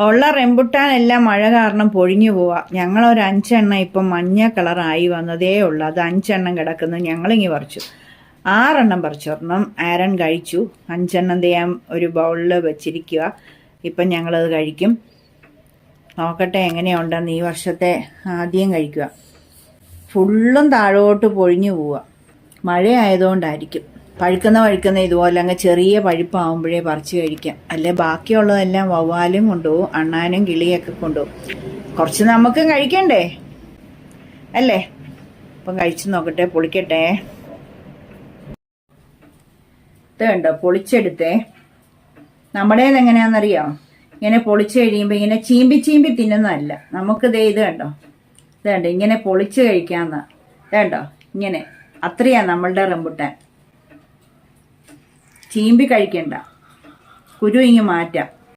ഉള്ള റംബുട്ടാനെല്ലാം മഴ കാരണം പൊഴിഞ്ഞു പോവാ. ഞങ്ങളൊരു 5 എണ്ണം ഇപ്പം മഞ്ഞ കളറായി വന്നതേ ഉള്ളൂ. അത് 5 എണ്ണം കിടക്കുന്നു. ഞങ്ങളിങ്ങി പറിച്ചു 6 എണ്ണം പറിച്ചു. ഒരെണ്ണം ആരൻ കഴിച്ചു. 5 എണ്ണം ഞാൻ ഒരു ബൗളിൽ വെച്ചിരിക്കുക. ഇപ്പം ഞങ്ങളത് കഴിക്കും. നോക്കട്ടെ എങ്ങനെയുണ്ടെന്ന്. ഈ വർഷത്തെ ആദ്യം കഴിക്കുക. ഫുള്ളും താഴോട്ട് പൊഴിഞ്ഞു പോവുക. മഴയായതുകൊണ്ടായിരിക്കും. പഴുക്കുന്ന ഇതുപോലെ അങ്ങ് ചെറിയ പഴുപ്പാവുമ്പോഴേ പറിച്ച് കഴിക്കാം. അല്ലെ ബാക്കിയുള്ളതെല്ലാം വവ്വാലും കൊണ്ടുപോകും, അണ്ണാനും കിളിയൊക്കെ കൊണ്ടുപോകും. കുറച്ച് നമുക്കും കഴിക്കണ്ടേ അല്ലേ? അപ്പം കഴിച്ചു നോക്കട്ടെ. പൊളിക്കട്ടെ. ഇത് കണ്ടോ, പൊളിച്ചെടുത്തേ. നമ്മുടേത് എങ്ങനെയാണെന്നറിയാം? ഇങ്ങനെ പൊളിച്ച് കഴിയുമ്പോൾ ഇങ്ങനെ ചീമ്പി തിന്നുന്നതല്ല. നമുക്ക് ഇത് കണ്ടോ, ഇത് കണ്ടോ, ഇങ്ങനെ പൊളിച്ച് കഴിക്കാമെന്നാ. കണ്ടോ, ഇങ്ങനെ. അത്രയാ നമ്മളുടെ റംബുട്ടാൻ. ചീമ്പി കഴിക്കണ്ട, കുരു ഇങ്ങ് മാറ്റാം.